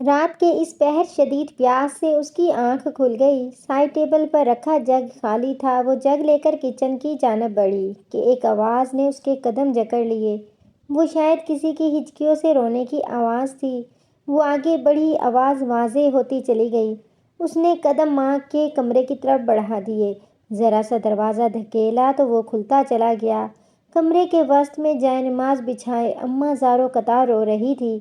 رات کے اس پہر شدید پیاس سے اس کی آنکھ کھل گئی۔ سائڈ ٹیبل پر رکھا جگ خالی تھا۔ وہ جگ لے کر کچن کی جانب بڑھی کہ ایک آواز نے اس کے قدم جکڑ لیے۔ وہ شاید کسی کی ہچکیوں سے رونے کی آواز تھی۔ وہ آگے بڑھی، آواز واضح ہوتی چلی گئی۔ اس نے قدم ماں کے کمرے کی طرف بڑھا دیے۔ ذرا سا دروازہ دھکیلا تو وہ کھلتا چلا گیا۔ کمرے کے وسط میں جائے نماز بچھائے اماں زاروں قطار رو رہی تھی۔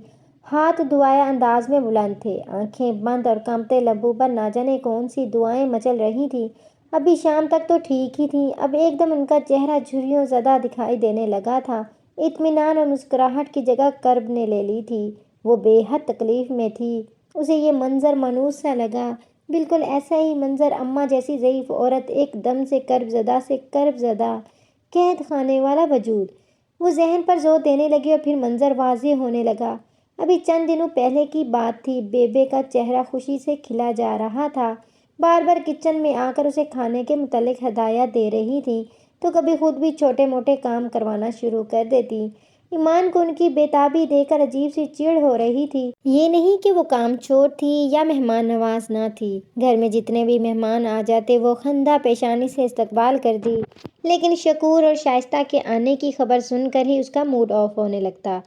ہاتھ دعائے انداز میں بلند تھے، آنکھیں بند اور کانپتے لبوں پر نہ جانے کون سی دعائیں مچل رہی تھیں۔ ابھی شام تک تو ٹھیک ہی تھیں، اب ایک دم ان کا چہرہ جھریوں زدہ دکھائی دینے لگا تھا۔ اطمینان اور مسکراہٹ کی جگہ کرب نے لے لی تھی۔ وہ بے حد تکلیف میں تھی۔ اسے یہ منظر مانوس سا لگا، بالکل ایسا ہی منظر اماں جیسی ضعیف عورت، ایک دم سے کرب زدہ، قید خانے والا وجود۔ وہ ذہن پر زور دینے لگی اور پھر منظر واضح ہونے لگا۔ ابھی چند دنوں پہلے کی بات تھی۔ بیبے کا چہرہ خوشی سے کھلا جا رہا تھا۔ بار بار کچن میں آ کر اسے کھانے کے متعلق ہدایات دے رہی تھی تو کبھی خود بھی چھوٹے موٹے کام کروانا شروع کر دیتی۔ ایمان کو ان کی بے تابی دیکھ کر عجیب سی چڑ ہو رہی تھی۔ یہ نہیں کہ وہ کام چور تھی یا مہمان نواز نہ تھی۔ گھر میں جتنے بھی مہمان آ جاتے وہ خندہ پیشانی سے استقبال کرتی، لیکن شکور اور شائستہ کے آنے کی خبر سن کر ہی اس کا موڈ آف ہونے لگتا۔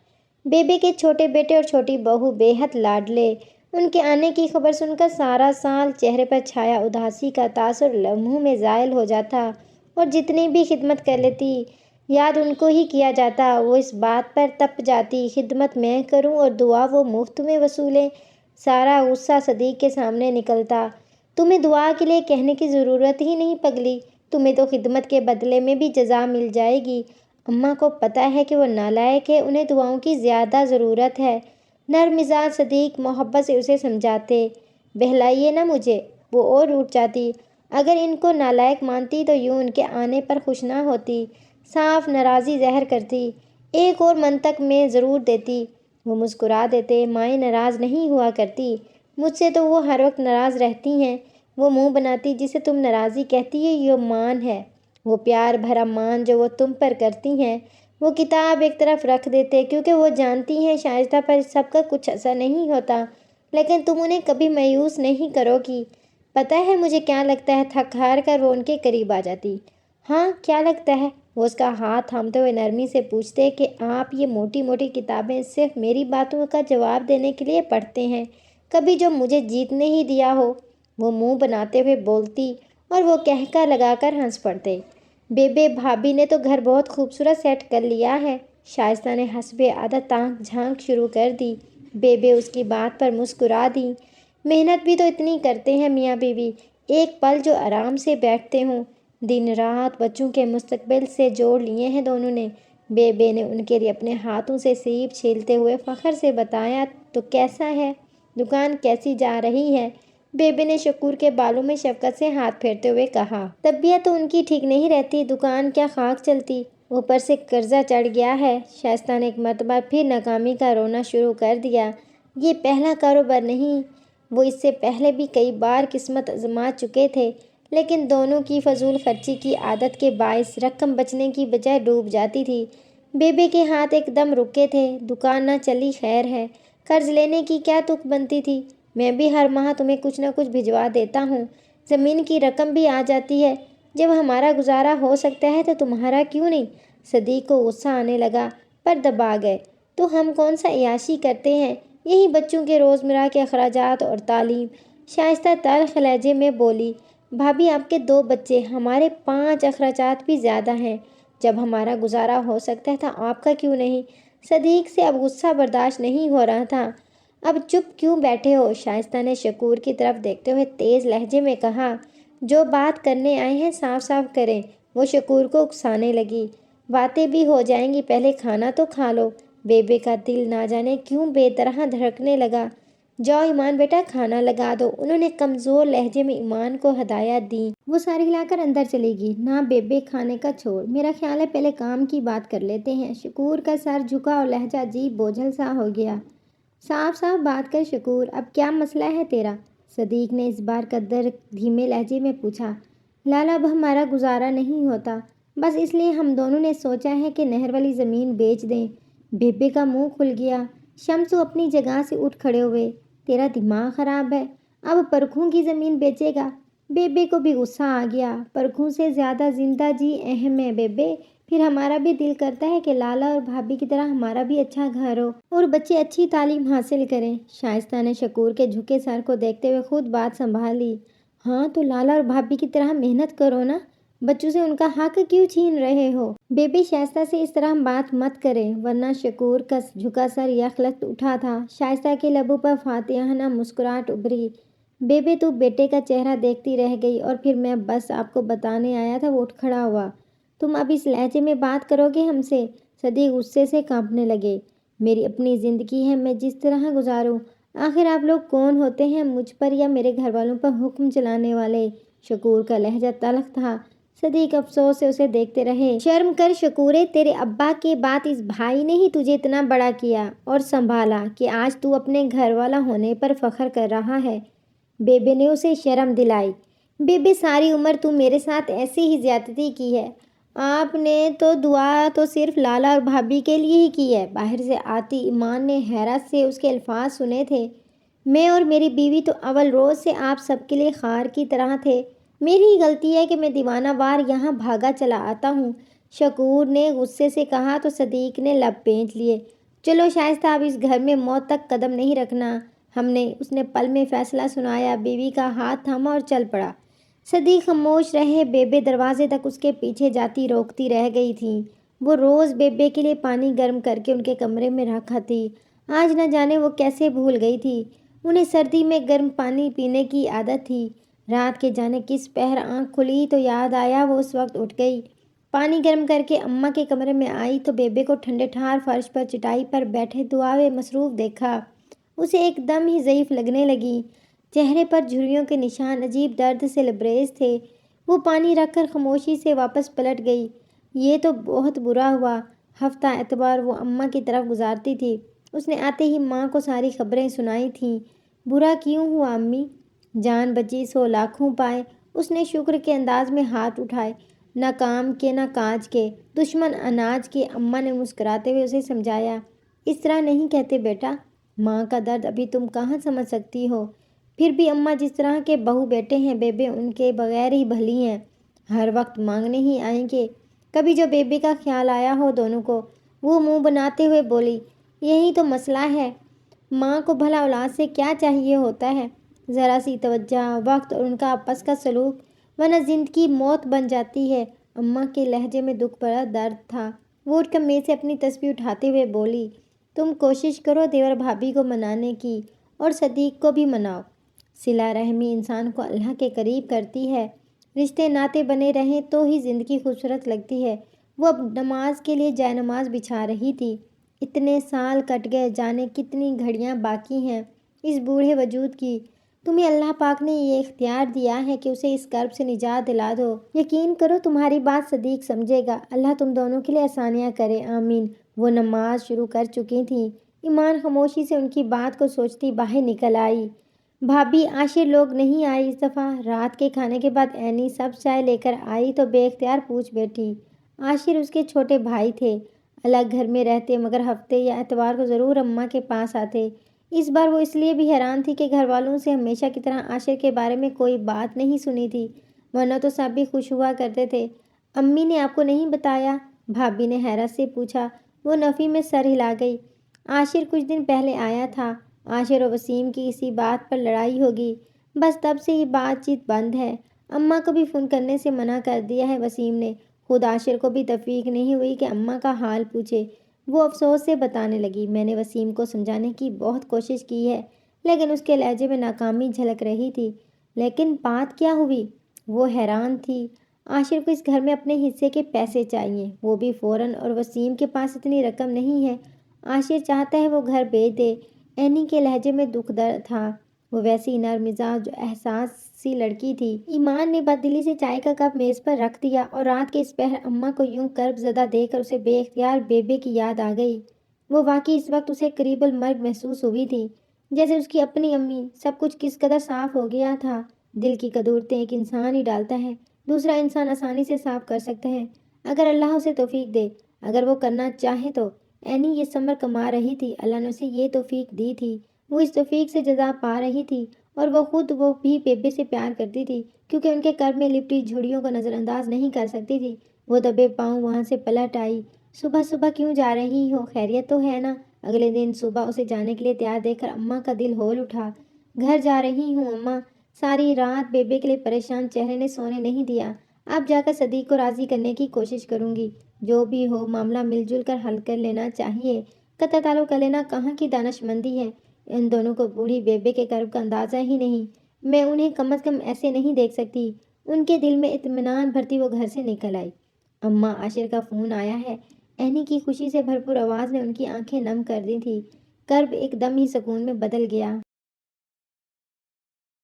بیبے کے چھوٹے بیٹے اور چھوٹی بہو بے حد لاڈلے۔ ان کے آنے کی خبر سن کر سارا سال چہرے پر چھایا اداسی کا تاثر لمحوں میں زائل ہو جاتا اور جتنی بھی خدمت کر لیتی یاد ان کو ہی کیا جاتا۔ وہ اس بات پر تپ جاتی، خدمت میں کروں اور دعا وہ مفت میں وصولیں۔ سارا غصہ صدیق کے سامنے نکلتا۔ تمہیں دعا کے لیے کہنے کی ضرورت ہی نہیں پگلی، تمہیں تو خدمت کے بدلے میں بھی جزا مل جائے گی۔ اماں کو پتہ ہے کہ وہ نالائق ہے، انہیں دعاؤں کی زیادہ ضرورت ہے۔ نرم مزاج صدیق محبت سے اسے سمجھاتے۔ بہلائیے نہ مجھے۔ وہ اور روٹھ جاتی۔ اگر ان کو نالائق مانتی تو یوں ان کے آنے پر خوش نہ ہوتی، صاف ناراضی ظاہر کرتی، ایک اور منطق میں ضرور دیتی۔ وہ مسکرا دیتے۔ مائیں ناراض نہیں ہوا کرتی، مجھ سے تو وہ ہر وقت ناراض رہتی ہیں۔ وہ منہ بناتی جسے تم ناراضی کہتی ہے یہ مان ہے، وہ پیار بھرا مان جو وہ تم پر کرتی ہیں۔ وہ کتاب ایک طرف رکھ دیتے کیونکہ وہ جانتی ہیں شائستہ پر اس سب کا کچھ اثر نہیں ہوتا، لیکن تم انہیں کبھی مایوس نہیں کرو گی۔ پتہ ہے مجھے کیا لگتا ہے؟ تھک ہار کر وہ ان کے قریب آ جاتی۔ ہاں کیا لگتا ہے؟ وہ اس کا ہاتھ تھامتے ہوئے نرمی سے پوچھتے کہ آپ یہ موٹی موٹی کتابیں صرف میری باتوں کا جواب دینے کے لیے پڑھتے ہیں، کبھی جو مجھے جیتنے ہی دیا ہو؟ وہ منہ بناتے ہوئے بولتی اور وہ کہکا لگا کر ہنس پڑتے۔ بیبے بھابھی نے تو گھر بہت خوبصورت سیٹ کر لیا ہے۔ شائستہ نے حسب عادت تانک جھانک شروع کر دی۔ بیبے اس کی بات پر مسکرا دی۔ محنت بھی تو اتنی کرتے ہیں میاں بیوی، ایک پل جو آرام سے بیٹھتے ہوں؟ دن رات بچوں کے مستقبل سے جوڑ لیے ہیں دونوں نے۔ بیبے نے ان کے لیے اپنے ہاتھوں سے سیب چھیلتے ہوئے فخر سے بتایا۔ تو کیسا ہے؟ دکان کیسی جا رہی ہے؟ بیبے نے شکور کے بالوں میں شفقت سے ہاتھ پھیرتے ہوئے کہا۔ طبیعت تو ان کی ٹھیک نہیں رہتی، دکان کیا خاک چلتی، اوپر سے قرضہ چڑھ گیا ہے۔ شائستہ نے ایک مرتبہ پھر ناکامی کا رونا شروع کر دیا۔ یہ پہلا کاروبار نہیں، وہ اس سے پہلے بھی کئی بار قسمت آزما چکے تھے، لیکن دونوں کی فضول خرچی کی عادت کے باعث رقم بچنے کی بجائے ڈوب جاتی تھی۔ بیبے کے ہاتھ ایک دم رکے تھے۔ دکان نہ چلی خیر ہے، قرض لینے کی کیا تک بنتی تھی؟ میں بھی ہر ماہ تمہیں کچھ نہ کچھ بھجوا دیتا ہوں، زمین کی رقم بھی آ جاتی ہے، جب ہمارا گزارا ہو سکتا ہے تو تمہارا کیوں نہیں؟ صدیق کو غصہ آنے لگا پر دبا گئے۔ تو ہم کون سا عیاشی کرتے ہیں؟ یہی بچوں کے روزمرہ کے اخراجات اور تعلیم۔ شائستہ تلخ لہجے میں بولی۔ بھابھی آپ کے 2 بچے، ہمارے 5 اخراجات بھی زیادہ ہیں، جب ہمارا گزارا ہو سکتا ہے تو آپ کا کیوں نہیں؟ صدیق سے اب غصہ برداشت نہیں ہو رہا تھا۔ اب چپ کیوں بیٹھے ہو؟ شائستہ نے شکور کی طرف دیکھتے ہوئے تیز لہجے میں کہا۔ جو بات کرنے آئے ہیں صاف صاف کریں۔ وہ شکور کو اکسانے لگی۔ باتیں بھی ہو جائیں گی، پہلے کھانا تو کھا لو۔ بیبے کا دل نہ جانے کیوں بے طرح دھڑکنے لگا۔ جاؤ ایمان بیٹا کھانا لگا دو، انہوں نے کمزور لہجے میں ایمان کو ہدایات دیں۔ وہ ساری ہلا کر اندر چلی گئی۔ نہ بیبے کھانے کا چھوڑ، میرا خیال ہے پہلے کام کی بات کر لیتے ہیں۔ شکور کا سر جھکا اور لہجہ عجیب بوجھل سا ہو گیا۔ صاف صاف بات کر شکور، اب کیا مسئلہ ہے تیرا؟ صدیق نے اس بار قدر دھیمے لہجے میں پوچھا۔ لالا اب ہمارا گزارا نہیں ہوتا، بس اس لیے ہم دونوں نے سوچا ہے کہ نہر والی زمین بیچ دیں۔ بیبے کا منہ کھل گیا۔ شمسو اپنی جگہ سے اٹھ کھڑے ہوئے۔ تیرا دماغ خراب ہے، اب پرکھوں کی زمین بیچے گا؟ بیبے کو بھی غصہ آ گیا۔ پرکھوں سے زیادہ زندہ جی اہم ہے بیبے، پھر ہمارا بھی دل کرتا ہے کہ لالا اور بھابھی کی طرح ہمارا بھی اچھا گھر ہو اور بچے اچھی تعلیم حاصل کریں۔ شائستہ نے شکور کے جھکے سر کو دیکھتے ہوئے خود بات سنبھالی۔ ہاں تو لالا اور بھابھی کی طرح محنت کرو نا، بچوں سے ان کا حق کیوں چھین رہے ہو؟ بیبی شائستہ سے اس طرح بات مت کرے ورنہ شکور کا جھکا سر یکلخت اٹھا تھا۔ شائستہ کے لبوں پر فاتحانہ مسکراہٹ ابھری۔ بیبے تو بیٹے کا چہرہ دیکھتی رہ گئی اور پھر میں بس آپ کو بتانے آیا تھا وہ اٹھ کھڑا ہوا۔ تم اب اس لہجے میں بات کرو گے ہم سے؟ صدیق غصے سے کانپنے لگے۔ میری اپنی زندگی ہے، میں جس طرح گزاروں، آخر آپ لوگ کون ہوتے ہیں مجھ پر یا میرے گھر والوں پر حکم چلانے والے؟ شکور کا لہجہ تلخ تھا۔ صدیق افسوس سے اسے دیکھتے رہے۔ شرم کر شکورے، تیرے ابا کے بعد اس بھائی نے ہی تجھے اتنا بڑا کیا اور سنبھالا کہ آج تو اپنے گھر والا ہونے پر فخر کر رہا ہے۔ بیبے نے اسے شرم دلائی۔ بیبے ساری عمر تو میرے ساتھ ایسی ہی زیادتی کی ہے، آپ نے تو دعا تو صرف لالا اور بھابھی کے لیے ہی کی ہے۔ باہر سے آتی ایمان نے حیرت سے اس کے الفاظ سنے تھے۔ میں اور میری بیوی تو اول روز سے آپ سب کے لیے خار کی طرح تھے، میری ہی غلطی ہے کہ میں دیوانہ وار یہاں بھاگا چلا آتا ہوں، شکور نے غصے سے کہا تو صدیق نے لب پینچ لیے۔ چلو شائستہ، اب اس گھر میں موت تک قدم نہیں رکھنا ہم نے، اس نے پل میں فیصلہ سنایا، بیوی کا ہاتھ تھاما اور چل پڑا۔ صدیق خاموش رہے۔ بیبے دروازے تک اس کے پیچھے جاتی روکتی رہ گئی تھی۔ وہ روز بیبے کے لیے پانی گرم کر کے ان کے کمرے میں رکھا تھی، آج نہ جانے وہ کیسے بھول گئی تھی۔ انہیں سردی میں گرم پانی پینے کی عادت تھی۔ رات کے جانے کس پہر آنکھ کھلی تو یاد آیا وہ اس وقت اٹھ گئی، پانی گرم کر کے اماں کے کمرے میں آئی تو بیبے کو ٹھنڈے ٹھار فرش پر چٹائی پر بیٹھے دعا میں مصروف دیکھا۔ اسے ایک دم ہی ضعیف لگنے لگی، چہرے پر جھریوں کے نشان عجیب درد سے لبریز تھے۔ وہ پانی رکھ کر خاموشی سے واپس پلٹ گئی۔ یہ تو بہت برا ہوا۔ ہفتہ اتوار وہ اماں کی طرف گزارتی تھی، اس نے آتے ہی ماں کو ساری خبریں سنائی تھیں۔ برا کیوں ہوا امی؟ جان بچی سو لاکھوں پائے، اس نے شکر کے انداز میں ہاتھ اٹھائے۔ نہ کام کے نہ کاج کے، دشمن اناج کے، اماں نے مسکراتے ہوئے اسے سمجھایا۔ اس طرح نہیں کہتے بیٹا، ماں کا درد ابھی تم کہاں سمجھ سکتی ہو؟ پھر بھی اماں جس طرح کے بہو بیٹے ہیں بیبے ان کے بغیر ہی بھلی ہیں، ہر وقت مانگنے ہی آئیں گے۔ کبھی جو بیبے کا خیال آیا ہو دونوں کو، وہ منہ بناتے ہوئے بولی، یہی تو مسئلہ ہے، ماں کو بھلا اولاد سے کیا چاہیے ہوتا ہے؟ ذرا سی توجہ، وقت اور ان کا آپس کا سلوک، ورنہ زندگی موت بن جاتی ہے۔ اماں کے لہجے میں دکھ بھرا درد تھا۔ وہ اٹھ کر میز سے اپنی تسبیح اٹھاتے ہوئے بولی، تم کوشش کرو دیور بھابھی کو منانے کی اور صدیق کو بھی مناؤ۔ صلہ رحمی انسان کو اللہ کے قریب کرتی ہے، رشتے ناتے بنے رہیں تو ہی زندگی خوبصورت لگتی ہے۔ وہ اب نماز کے لیے جائے نماز بچھا رہی تھی۔ اتنے سال کٹ گئے، جانے کتنی گھڑیاں باقی ہیں اس بوڑھے وجود کی۔ تمہیں اللہ پاک نے یہ اختیار دیا ہے کہ اسے اس کرب سے نجات دلا دو۔ یقین کرو تمہاری بات صدیق سمجھے گا، اللہ تم دونوں کے لیے آسانیاں کرے، آمین۔ وہ نماز شروع کر چکی تھیں۔ ایمان خاموشی سے ان کی بات کو سوچتی باہر نکل آئی۔ بھابھی عاشر لوگ نہیں آئے اس دفعہ؟ رات کے کھانے کے بعد عینی سب چائے لے کر آئی تو بے اختیار پوچھ بیٹھی۔ عاشر اس کے چھوٹے بھائی تھے، الگ گھر میں رہتے مگر ہفتے یا اتوار کو ضرور اماں کے پاس آتے۔ اس بار وہ اس لیے بھی حیران تھی کہ گھر والوں سے ہمیشہ کی طرح عاشر کے بارے میں کوئی بات نہیں سنی تھی، ورنہ تو سب بھی خوش ہوا کرتے تھے۔ امی نے آپ کو نہیں بتایا؟ بھابھی نے حیرت سے پوچھا۔ وہ نفی میں سر ہلا گئی۔ عاشر کچھ دن پہلے آیا تھا، عاشر و وسیم کی اسی بات پر لڑائی ہوگی، بس تب سے ہی بات چیت بند ہے۔ اماں کو بھی فون کرنے سے منع کر دیا ہے وسیم نے۔ خود عاشر کو بھی توفیق نہیں ہوئی کہ اماں کا حال پوچھے۔ وہ افسوس سے بتانے لگی، میں نے وسیم کو سمجھانے کی بہت کوشش کی ہے لیکن اس کے لہجے میں ناکامی جھلک رہی تھی۔ لیکن بات کیا ہوئی؟ وہ حیران تھی۔ عاشر کو اس گھر میں اپنے حصے کے پیسے چاہیے، وہ بھی فوراً، اور وسیم کے پاس اتنی رقم نہیں ہے۔ عاشر چاہتا ہے وہ گھر بیچ دے۔ عینی کے لہجے میں دکھ درد تھا۔ وہ ویسی نرم مزاج احساسی لڑکی تھی۔ ایمان نے بددلی سے چائے کا کپ میز پر رکھ دیا اور رات کے اس پہر اماں کو یوں کرب زدہ دیکھ کر اسے بے اختیار بیبے کی یاد آ گئی۔ وہ واقعی اس وقت اسے قریب المرگ محسوس ہوئی تھی، جیسے اس کی اپنی امی۔ سب کچھ کس قدر صاف ہو گیا تھا۔ دل کی قدورتیں ایک انسان ہی ڈالتا ہے، دوسرا انسان آسانی سے صاف کر سکتا ہے اگر اللہ اسے توفیق دے، اگر وہ کرنا چاہے تو۔ عینی یہ ثمر کما رہی تھی، اللہ نے اسے یہ توفیق دی تھی۔ وہ اس توفیق سے جزا پا رہی تھی اور وہ بھی بیبے سے پیار کرتی تھی کیونکہ ان کے کرب میں لپٹی جھڑیوں کو نظر انداز نہیں کر سکتی تھی۔ وہ دبے پاؤں وہاں سے پلٹ آئی۔ صبح صبح کیوں جا رہی ہو؟ خیریت تو ہے نا؟ اگلے دن صبح اسے جانے کے لیے تیار دیکھ کر اماں کا دل ہول اٹھا۔ گھر جا رہی ہوں اماں۔ ساری رات بیبے کے لیے پریشان چہرے نے سونے نہیں دیا۔ اب جا کر صدیق کو راضی کرنے کی کوشش کروں گی۔ جو بھی ہو معاملہ مل جل کر حل کر لینا چاہیے۔ قطع تعلق کر لینا کہاں کی دانشمندی ہے؟ ان دونوں کو بوڑھی بیبے کے کرب کا اندازہ ہی نہیں۔ میں انہیں کم از کم ایسے نہیں دیکھ سکتی۔ ان کے دل میں اطمینان بھرتی وہ گھر سے نکل آئی۔ اماں عاشر کا فون آیا ہے۔ اینی کی خوشی سے بھرپور آواز نے ان کی آنکھیں نم کر دی تھی۔ کرب ایک دم ہی سکون میں بدل گیا۔